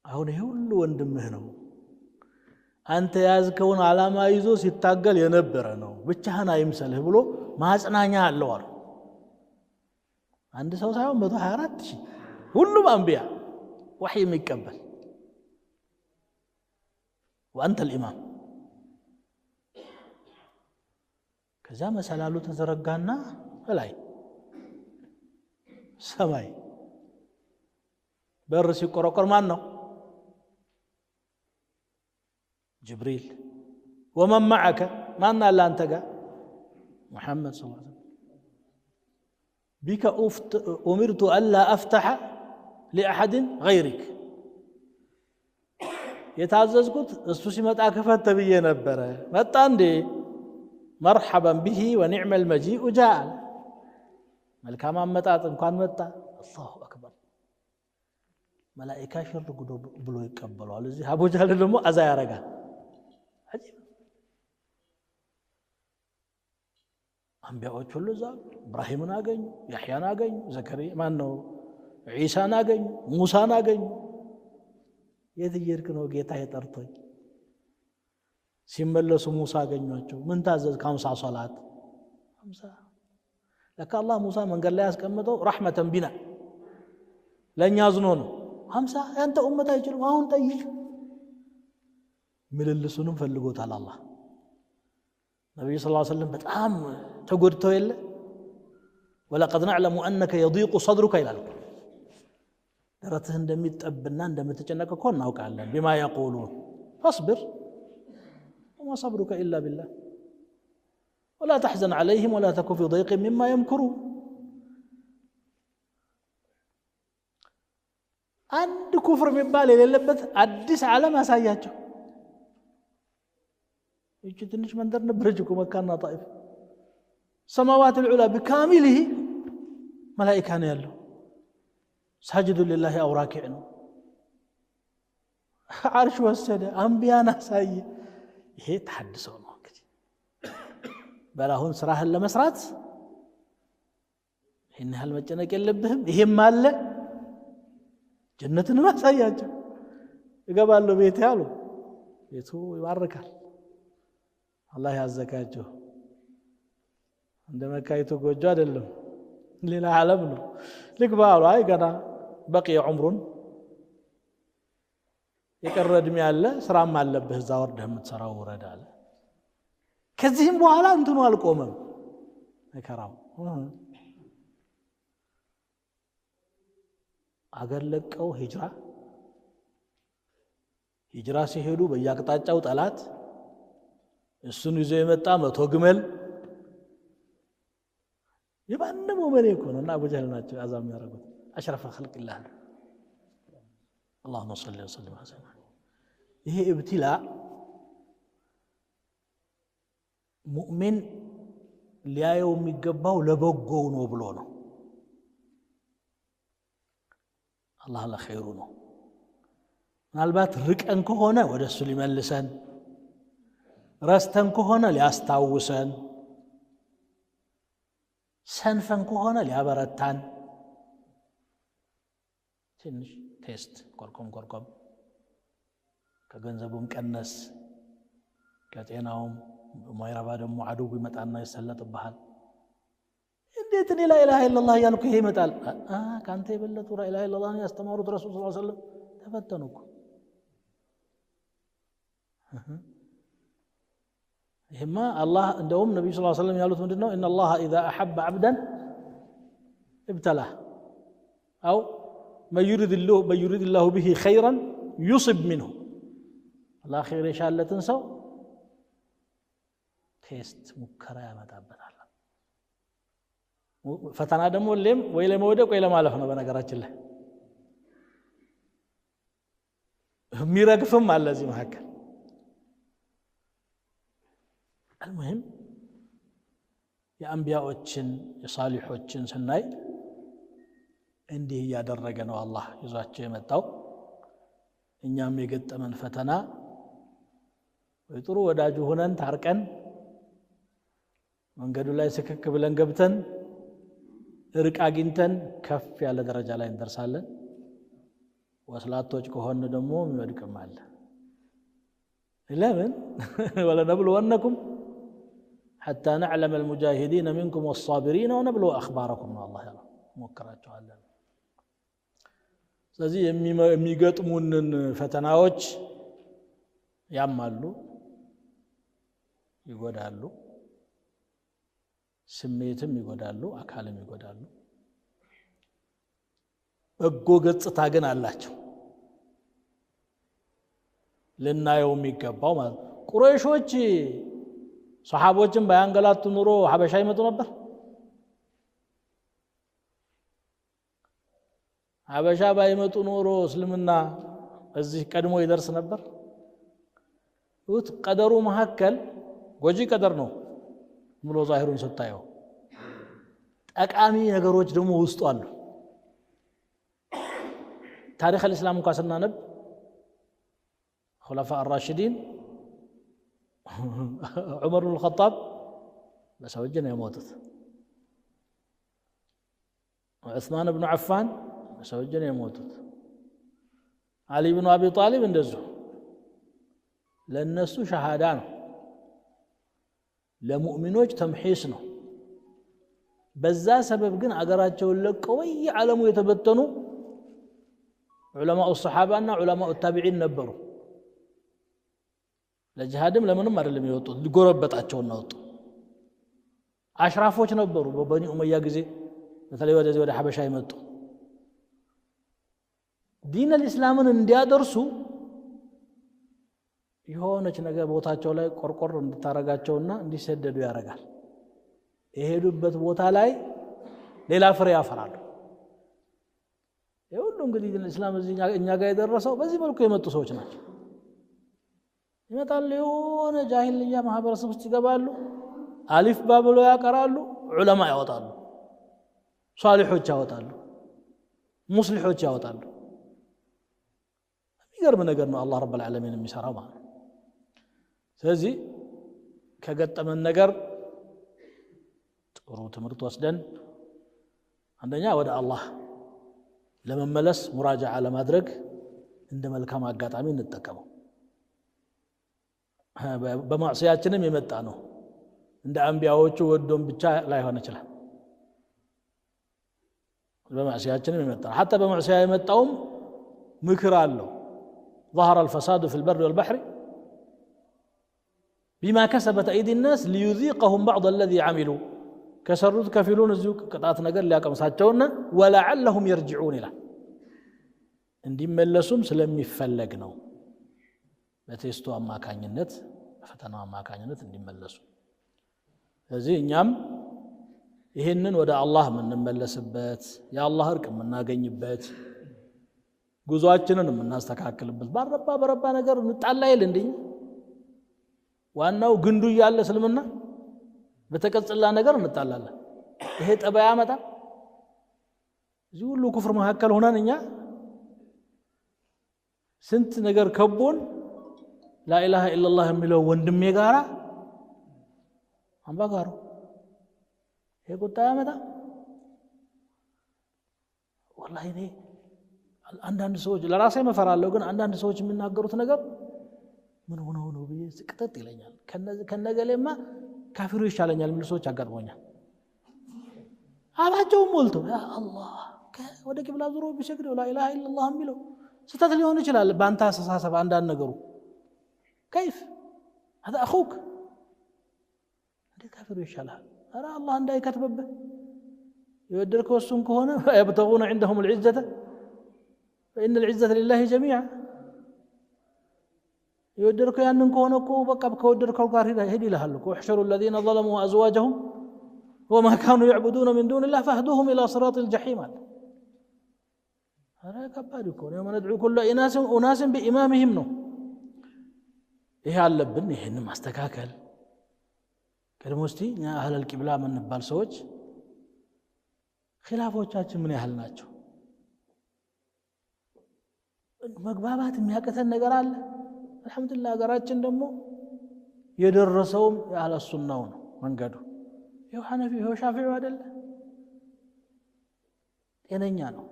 አሁን ይሄ ሁሉ ወንድምህ ነው አንተ ያዝከውን ዓላማ ይዞ ሲታገል የነበረ ነው ብቻህን አይምሰልህ ብሎ ማጽናኛ አለው አሉ አንድ ሰው ሳይሆን 124,000 ሁሉም አንቢያ ወህይ የሚቀበል وانت الامام ከዛ መሰላሉ ተዘረጋና ላይ ሰማይ በር ሲቆረቆር ማን ነው جبريل ومن معك ما أن لا أنت محمد صلى الله عليه وسلم بك أمرت ألا أفتح لأحد غيرك يتعززكت استوسي متى كفت بي نبرة متى عندي مرحبا به ونعم المجيء جاء ملكا ما متى كان متى الله أكبر ملائكة شر قدو بلو يقبلوا على زي أبو جهل لمو أزايا رجع عجيب أنبياء كله زال إبراهيم ناقين يحيى ناقين زكريا ما إنه عيسى ناقين موسى ناقين يذكر كنوا جيتا يترطي سيملس موسى قينوچو من تعزز 5 صلاه 5 لك الله موسى من قال لا يسكمتو رحمه بنا لن يزنون 50 انت امه يجلو አሁን ጠይቅ ምልልሱንም ፈልጎታል አላህ ነብዩ ሰለላሁ ዐለይሂ ወሰለም በጣም ተጎድተው የለ ولقد نعلم انك يضيق صدرك ይላል ደረትህ እንደሚጠብና እንደምትጨነቅ እኮ እናውቃለን بما يقولون فاصبر وما صبرك الا بالله ولا تحزن عليهم ولا تك في ضيق مما يمكرون አንድ ኩፍር የሚባል የሌለበት አዲስ ዓለም አሳያቸው እቺ ትንሽ መንደር ነበረች እኮ መካና ጣይፍ ሰማዋት العلى بكامله ملائكه ነው ያለው ሳጅዱ لله او راكع ነው عرش وسد أنبياء ساي هي تحدثوا ነው እንግዲህ በላሁን ስራህን ለመስራት ይሄን ያህል መጨነቅ የለብህም ይሄም አለ ጀነትን ማሳያቸው ይገባሉ ቤት ያሉ ቤቱ ይባርካል አላህ ያዘጋጀው እንደ መካይቱ ጎጆ አይደለም ሌላ ዓለም ነው ልግባሉ አይ ገና በቂ ዑምሩን የቀረ እድሜ ያለ ስራም አለብህ እዛ ወርደህ የምትሰራው ወረዳ አለ ከዚህም በኋላ እንትኑ አልቆመም መከራው አገር ለቀው ሂጅራ ሲሄዱ በየአቅጣጫው ጠላት እሱን ይዞ የመጣ 100 ግመል የባንነው መለኩ ነውና አቡ ጀህል ናቸው አዛም ያረጉት አሽረፈ خلق الله اللهم صل وسلم على سيدنا ይሄ ኢብቲላ ሙእሚን ሊያየው የሚገባው ለበጎው ነው ብሎ ነው አላህ ለኸይሩ ነው ምናልባት ርቀን ከሆነ ወደሱ ሊመልሰን ረስተን ከሆነ ሊያስታውሰን ሰንፈን ከሆነ ሊያበረታን ትንሽ ቴስት ቆርቆም ከገንዘቡም ቀነስ ከጤናውም ማይራባ ደግሞ አዱብ ይመጣና ይሰለጥብሃል እንዴት እኔ ላ ኢላሃ ኢላላህ ያልኩ ይሄ ይመጣል ካንተ የበለጡ ላ ኢላሃ ኢላላህ ያስተማሩት ረሱል ሰለላሁ ዐለይሂ ወሰለም ተፈተኑኩ ይሄማ አላህ እንደውም ነብዩ ሰለላሁ ዐለይሂ ወሰለም ያሉት ምንድነው ان الله اذا احب عبدا ابتلاه او ما يريد الله به خيرا يصب منه الله خير يشالتن ሰው ቴስት ሙከራ ያመጣበታል ፈተና ደግሞ ለም ወይ ለመውደቅ ወይ ለማለፍ ነው በነገራችን ላይ ሚረግፍም አለ እዚህ መካከል المهم የአንቢያዎችን የሳሊሖችን ስናይ እንዲህ ያደረገ ነው አላህ ይዟቸው የመጣው እኛም የገጠመን ፈተና ወይ ጥሩ ወዳጅ ሆነን ታርቀን መንገዱ ላይ ስክክ ብለን ገብተን ርቅ አግኝተን ከፍ ያለ ደረጃ ላይ እንደርሳለን ወስላቶች ከሆነ ደግሞ የሚወድቅም አለ ለምን ولنبلونكم حتى نعلم المجاهدين منكم والصابرين ونبلو أخباركم الله يرى موكراቸው አለ ስለዚህ የሚገጥሙንን ፈተናዎች ያማሉ ይጎዳሉ ስሜትም ይጎዳሉ አካልም ይጎዳሉ በጎ ገጽታ ግን አላቸው ለናየው የሚገባው ማለት ቁረይሾች ሱሐቦችን ባያንገላቱ ኑሮ ሐበሻ ይመጡ ነበር ሐበሻ ባይመጡ ኑሮ እስልምና እዚህ ቀድሞ ይደርስ ነበር ወት ቀደሩ መሐከል ጎጂ ቀደር ነው ሙሉ ዛሂሩን ስታየው ጠቃሚ ነገሮች ደግሞ ውስጡ አሉ ታሪክ الاسلام እንኳን ስናነብ خلفاء الراشدين عمر بن الخطاب بسوجنا يموتت وعثمان بن عفان بسوجنا يموتت علي بن ابي طالب እንደዚሁ ለነሱ ሸሃዳ ነው ለሙእሚኖች ተምሂስ ነው በዛ ሰበብ ግን አገራቸውን ለቀው የዓለሙ የተበተኑ ዑለማኡ الصحابه ዑለማኡ التابعين ነበሩ ለጂሃድም ለምንም አይደለም የወጡት ሊጎረበጣቸው ነው ወጡ አሽራፎች ነበሩ በበኒ ኡመያ ጊዜ በተለይ ወደ ሐበሻ ይመጡ ዲን الاسلامን እንዲያደርሱ የሆነች ነገር ቦታቸው ላይ ቆርቆር እንድታረጋቸውና እንዲሰደዱ ያረጋል የሄዱበት ቦታ ላይ ሌላ ፍሬ ያፈራሉ ይሁሉ እንግዲህ الاسلام እኛ ጋር የደረሰው በዚህ መልኩ የመጡ ሰዎች ናቸው ይመጣሉ የሆነ ጃሂልያ ማህበረሰብ ውስጥ ይገባሉ አሊፍ ባብሎ ያቀራሉ ዑለማ ያወጣሉ ሷሊሖች ያወጣሉ ሙስሊሖች ያወጣሉ ይገርም ነገር ነው አላህ ረብል ዓለሚን የሚሰራው ማለት ነው። ስለዚህ ከገጠመን ነገር ጥሩ ትምህርት ወስደን አንደኛ ወደ አላህ ለመመለስ ሙራጃዓ ለማድረግ እንደ መልካም አጋጣሚ እንጠቀመው። በማዕሲያችንም የመጣ ነው እንደ አንቢያዎቹ ወዶም ብቻ ላይሆን ይችላል። በማዕሲያችንም የመጣ حتى በማዕሲያ የመጣውም ምክር አለው። ظهر الفساد في البر والبحر بما كسبت أيدي الناس ليذيقهم بعض الذي عملوا كسرت كفلون እዚሁ ቅጣት ነገር ሊያቀምሳቸውና ولعلهم يرجعون إلى እንዲመለሱም ስለሚፈለግ ነው። በቴስቱ አማካኝነት በፈተናው አማካኝነት እንዲመለሱ። ስለዚህ እኛም ይሄንን ወደ አላህ የምንመለስበት የአላህ እርቅ የምናገኝበት ጉዟችንን የምናስተካክልበት በረባ ነገር እንጣላ ይል እንዴ ዋናው ግንዱ ያለ እስልምና በተቀጽላ ነገር እንጣላለን። ይሄ ጠባይ ያመጣ እዚህ ሁሉ ኩፍር መካከል ሆነን እኛ ስንት ነገር ከቦን ላኢላሃ ኢላላህ የሚለው ወንድሜ ጋራ አምባጋሩ ይሄ ቁጣ ያመጣ። ወላሂ እኔ አንዳንድ ሰዎች ለራሴ መፈራለሁ፣ ግን አንዳንድ ሰዎች የሚናገሩት ነገር ምን ሆነው ነው ብዬ ቅጥጥ ይለኛል። ከነገሌማ ካፊሩ ይሻለኛል የሚሉ ሰዎች አጋጥሞኛል። አባቸውም ሞልቶ ያ አላህ ወደ ቂብላ ዙሮ ቢሰግደው ላኢላሃ ኢላላህ የሚለው ስተት ሊሆን ይችላል በአንተ አስተሳሰብ አንዳንድ ነገሩ كيف هذا اخوك እንዴ ካፊሩ ይሻላል። ኧረ አላህ እንዳይከትብብህ يودرك وسن كهونه يبتغون عندهم العزة فإن العزة لله جميعا يودرك ያንን ከሆነ እኮ በቃ ከወደድከው ጋር ሄድ ይልሃል እኮ احشروا الذين ظلموا أزواجهم وما كانوا يعبدون من دون الله فاهدوهم إلى صراط الجحيم. هذا ከባድ እኮ ነው። يوم ندعو كل أناس بإمامهم ነው። ይሄ አለብን። ይሄንን ማስተካከል ቀድሞ እስቲ እኛ አህለል ቂብላ የምንባል ሰዎች ኺላፎቻችን ምን ያህል ናቸው? መግባባት የሚያቀተን ነገር አለ። አልহামዱሊላህ ሀገራችን ደግሞ የደረሰውም ያለ ሱናው ነው መንገዱ። ይሄው ሐነፊ ይሄው ሻፊዒ አይደለ ጤነኛ ነው።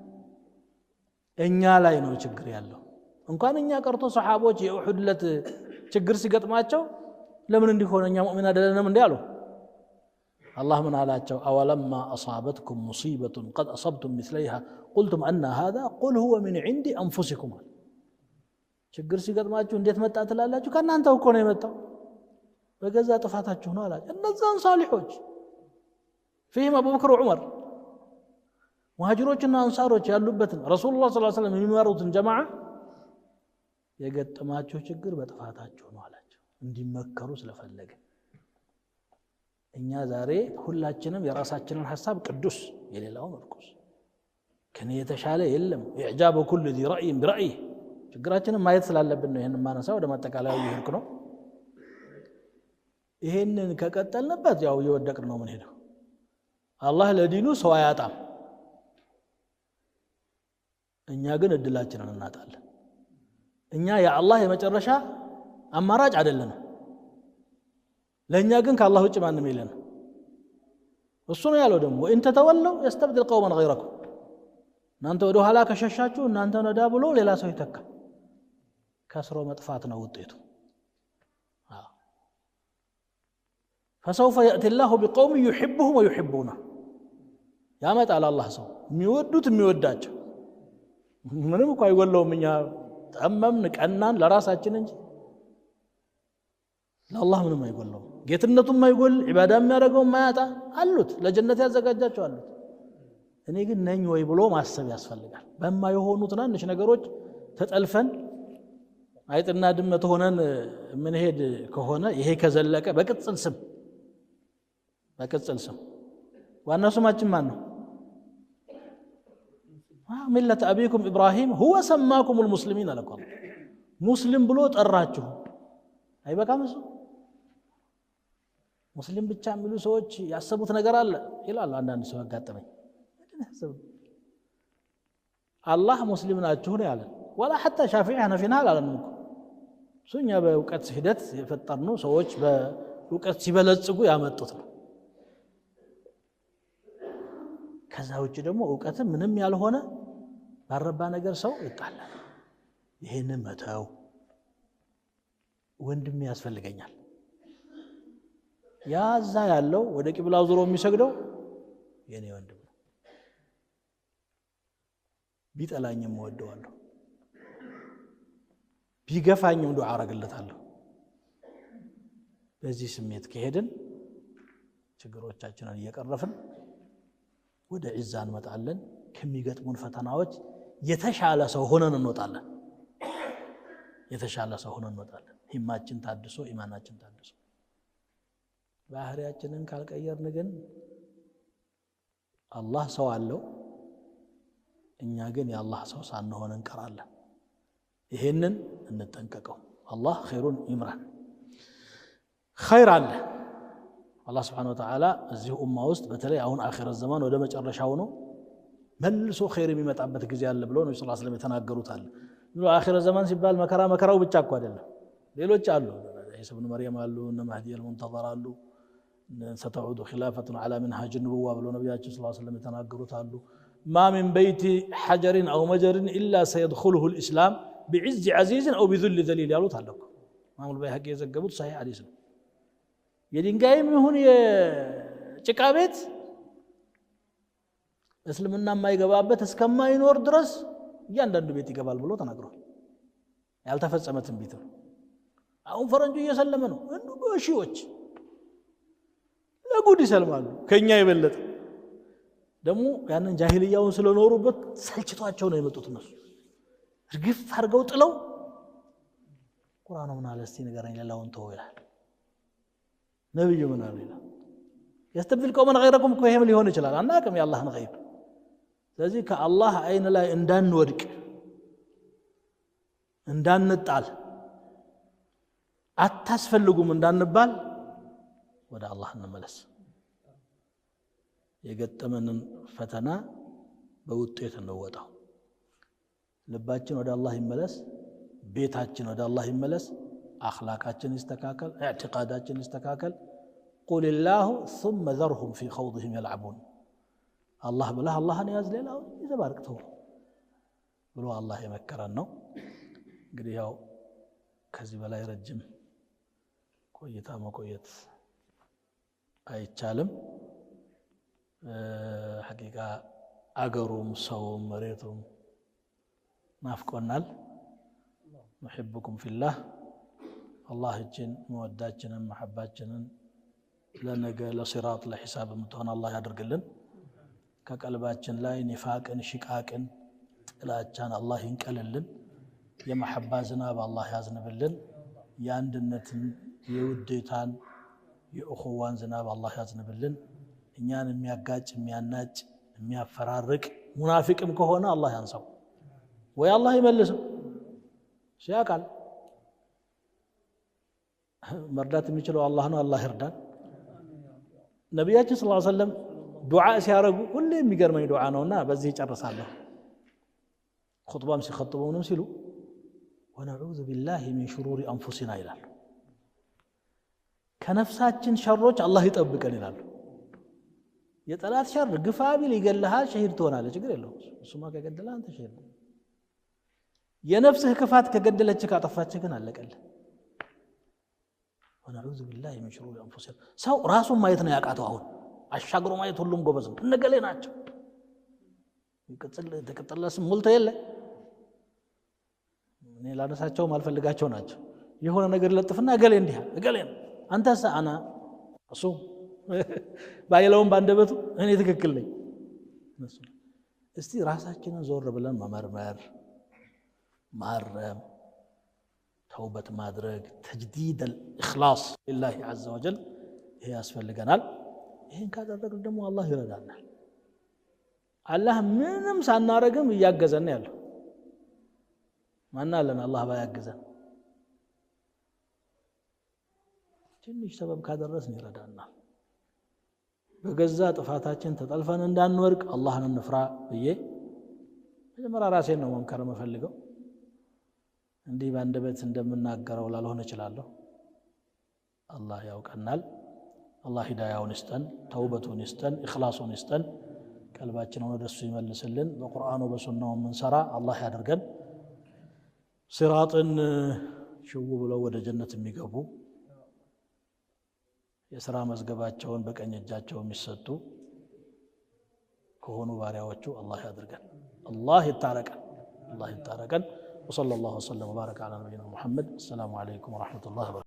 እኛ ላይ ነው ችግር ያለው። እንኳን እኛ ቀርቶ ሰሃቦች የኡሁድ ለት ችግር ሲገጥማቸው ለምን እንዲሆነ እኛ ሙእሚን አይደለንም እንዴ አሉ። አላህ ምን አላቸው? አወለማ አሳበትኩም ሙሲበቱን ቀድ አሰብቱም ምስለይሃ ቁልቱም አና ሃዛ ቁል ሁወ ሚን ዒንዲ አንፉሲኩም። ችግር ሲገጥማችሁ እንዴት መጣ ትላላችሁ? ከእናንተው እኮ ነው የመጣው በገዛ ጥፋታችሁ ነው አላቸው። እነዛን ሳሊሖች ፊህም አቡበክር ወዑመር ሙሃጅሮችና አንሳሮች ያሉበትን ረሱሉላህ ሰለላሁ ዐለይሂ ወሰለም የሚመሩትን ጀማዓ የገጠማቸው ችግር በጥፋታቸው ነው አላቸው። እንዲመከሩ ስለፈለገ እኛ ዛሬ ሁላችንም የራሳችንን ሐሳብ ቅዱስ የሌላውን እርኩስ ከኔ የተሻለ የለም ኢዕጃብ ኩል ذي رأي برأيه ችግራችንን ማየት ስላለብን ነው ይሄንን ማነሳው። ወደ ማጠቃለያው ይሄርኩ ነው። ይሄንን ከቀጠልንበት ያው እየወደቅን ነው ምን ሄደው። አላህ ለዲኑ ሰው አያጣም። እኛ ግን እድላችንን እናጣለን። እኛ የአላህ የመጨረሻ አማራጭ አይደለንም። ለኛ ግን ከአላህ ውጭ ማንም የለንም። እሱ ነው ያለው ደግሞ እንተ ተወለው يستبدل قوما غيركم እናንተ ወደ ኋላ ከሸሻችሁ እናንተ ነዳ ብሎ ሌላ ሰው ይተካ። ከስሮ መጥፋት ነው ውጤቱ። فسوف يأتي الله بقوم يحبهم ويحبونه ያመጣል አላህ ሰው የሚወዱት የሚወዳቸው ምንም እኮ አይወለውም። እኛ ጠመምን ቀናን ለራሳችን እንጂ ለአላህ ምንም አይጎለው። ጌትነቱም አይጎል ዒባዳ የሚያደርገው ማያጣ አሉት ለጀነት ያዘጋጃቸው አሉት። እኔ ግን ነኝ ወይ ብሎ ማሰብ ያስፈልጋል። በማይሆኑ ትናንሽ ነገሮች ተጠልፈን አይጥና ድመት ሆነን ምን ሄድ ከሆነ ይሄ ከዘለቀ በቅጽል ስም ዋና ስማችን ማን ነው? ሚለት አቢኩም ኢብራሂም ሁወ ሰማኩም المسلمين አለቀም። ሙስሊም ብሎ ጠራችሁ። አይበቃም? እሱ ሙስሊም ብቻ የሚሉ ሰዎች ያሰቡት ነገር አለ ይላል። አንዳንድ ሰው ያጋጠመኝ አላህ ሙስሊም ናችሁ ነው ያለ። ولا حتى شافعي حنفينا على المنكر سنيا بوقت ሂደት የፈጠርነው ሰዎች በእውቀት ሲበለጽጉ ያመጡት ነው ከዛ ውጪ ደግሞ እውቀት ምንም ያልሆነ ባረባ ነገር ሰው ይጣላል ይሄንን መተው ወንድም ያስፈልገኛል ያዛ ያለው ወደ ቂብላው ዙሮ የሚሰግደው የኔ ወንድም ነው ቢጠላኝም ወደዋለሁ ቢገፋኝም ዱዓ አረግለታለሁ በዚህ ስሜት ከሄድን ችግሮቻችንን እየቀረፍን ወደ ዒዛን መጣለን ከሚገጥሙን ፈተናዎች የተሻለ ሰው ሆነን እንወጣለን የተሻለ ሰው ሆነን እንወጣለን ሂማችን ታድሶ ኢማናችን ታድሶ ባህሪያችንን ካልቀየርን ግን አላህ ሰው አለው እኛ ግን የአላህ ሰው ሳንሆን እንቀራለን ይሄንን እንጠንቀቀው አላህ ኸይሩን ይምራን ኸይር አለ አላህ Subhanahu Wa Ta'ala እዚህ ኡማ ውስጥ በተለይ አሁን አኺር ዘመን ወደ መጨረሻው ነው መልሶ ኸይር የሚመጣበት ጊዜ አለ ብለው ነብዩ ሰለላሁ ዐለይሂ ወሰለም የተናገሩት አለ ነው አኺር ዘመን ሲባል መከራው ብቻ እኮ አይደለም ሌሎች አሉ ኢሳ ኢብኑ መርየም አሉ እነ ማህዲ አልሙንተዘር አሉ ستعود خلافة على منهج النبوة ብለው ነብያችን ሰለላሁ ዐለይሂ ወሰለም የተናገሩት አሉ ما من بيت حجر أو مجر إلا سيدخله الإسلام بعز عزيز أو بذل ذليل ያሉት አለኩ ማሙ البيهقي የዘገቡት صحيح حديث ነው የድንጋይም ይሁን የጭቃ ቤት እስልምና የማይገባበት እስከማይኖር ድረስ እያንዳንዱ ቤት ይገባል ብሎ ተናግሯል ያልተፈጸመ ትንቢት ነው አሁን ፈረንጁ እየሰለመ ነው እንዱ በሺዎች ለጉድ ይሰልማሉ ከኛ የበለጠ ደግሞ ያንን ጃሂልያውን ስለኖሩበት ሰልችቷቸው ነው የመጡት እነሱ እርግፍ አድርገው ጥለው ቁርአኑ ምን አለ እስቲ ንገረኝ ሌላውን ተው ይላል ነብዩ ምን አለ ይላል يستبدل قوما غيركم كيهم ሊሆን ይችላል አናቀም ያላህን ገይብ ስለዚህ ከአላህ አይን ላይ እንዳንወድቅ እንዳንጣል አታስፈልጉም እንዳንባል ወደ አላህ እንመለስ የገጠመንን ፈተና በውጤት እንወጣው ልባችን ወደ አላህ ይመለስ ቤታችን ወደ አላህ ይመለስ አኽላቃችን ይስተካከል ኢዕቲቃዳችን ይስተካከል قل الله ثم ذرهم في خوضهم يلعبون الله بلا الله ያዝ ሌላው ይዘባርቅተው ብሎ አላህ የመከረን ነው እንግዲህ ያው ከዚህ በላይ ረጅም ቆይታ መቆየት አይቻልም ሐቂቃ አገሩም ሰውም መሬቱም ናፍቆናል نحبكم في الله الله እጅን መወዳችንን መሐባችንን ለነገ ለሲራጥ ለሂሳብ ምትሆን አላህ ያድርግልን ከቀልባችን ላይ ንፋቅን ሽቃቅን ጥላቻን አላህ ይንቀልልን የመሐባ ዝናብ አላህ ያዝንብልን የአንድነትን የውዴታን የእኹዋን ዝናብ አላህ ያዝንብልን እኛን የሚያጋጭ የሚያናጭ የሚያፈራርቅ ሙናፊቅም ከሆነ አላህ ያንሳው ወይ አላህ ይመልሰው ሲያቃል መርዳት የሚችለው አላህ ነው አላህ ይርዳን ነብያችን ሰለላሁ ዐለይሂ ወሰለም ዱዓ ሲያረጉ ሁሌ የሚገርመኝ ዱዓ ነውና በዚህ ይጨርሳለሁ ኹጥባም ሲخطبውንም ሲሉ ونعوذ بالله من شرور انفسنا ይላሉ ከነፍሳችን ሸሮች አላህ ይጠብቀን ይላሉ የጠላት ሸር ግፋቢል ይገልሃል ሸሂድ ትሆናለህ ችግር የለውም እሱማ ከገደለ አንተ ሸሂድ የነፍስህ ክፋት ከገደለች ካጠፋች ግን አለቀልህ ونعوذ بالله من شرور انفسنا ሰው ራሱን ማየት ነው ያቃተው አሁን አሻግሮ ማየት ሁሉም ጎበዝ ነው እነገሌ ናቸው ተቀጥለስ ሙልተ የለ እኔ ላነሳቸው ማልፈልጋቸው ናቸው የሆነ ነገር ለጥፍና እገሌ እንዲህ እገሌ አንተስ አና እሱ ባይለውም ባንደበቱ እኔ ትክክል ነኝ እስቲ ራሳችንን ዞር ብለን መመርመር ማረም ተውበት ማድረግ ተጅዲድ الإخلاص لله عز وجل ይሄ ያስፈልገናል ይሄን ካደረግን ደግሞ አላህ ይረዳናል አላህ ምንም ሳናረግም እያገዘን ያለው ማናለን አላህ ባያገዘን ትንሽ ሰበብ ካደረስን ይረዳናል በገዛ ጥፋታችን ተጠልፈን እንዳንወርቅ አላህን እንፍራ ብዬ መጀመሪያ ራሴን ነው መምከር መፈልገው እንዲህ ባንደበት እንደምናገረው ላልሆነ እችላለሁ አላህ ያውቀናል አላህ ሂዳያውን ይስጠን ተውበቱን ይስጠን ኢኽላሱን ይስጠን ቀልባችንን ወደሱ ይመልስልን በቁርአኑ በሱናው ምንሰራ አላህ ያድርገን ሲራጥን ሽው ብለው ወደ ጀነት የሚገቡ የሥራ መዝገባቸውን በቀኝ እጃቸው የሚሰጡ ከሆኑ ባሪያዎቹ አላህ ያድርገን አላህ ይታረቀን وصلى الله وسلم وبارك على نبينا محمد السلام عليكم ورحمة الله وبركاته